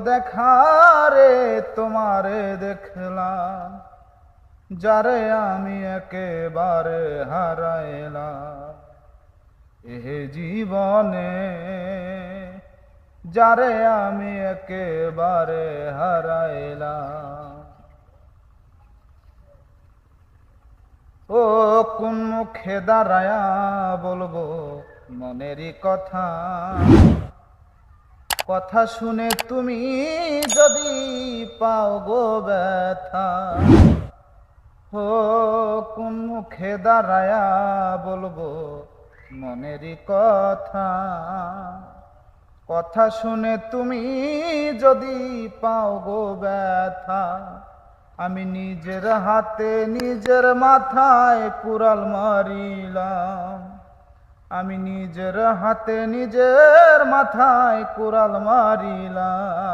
দেখারে তোমারে দেখলাম, যারে আমি একেবারে হারাইলাম এ জীবনে, যারে আমি একেবারে হারাইলাম। ও কোন মুখে দাঁড়ায়া বলবো মনেরই কথা, কথা শুনে তুমি যদি পাও গো ব্যথা। ও কোন মুখে দাঁড়ায়া বলবো মনেরই কথা, কথা শুনে তুমি যদি পাও গো ব্যথা। আমি নিজের হাতে নিজের মাথায় কুড়াল মারিলাম, আমি নিজের হাতে নিজের মাথায় কুড়াল মারিলাম।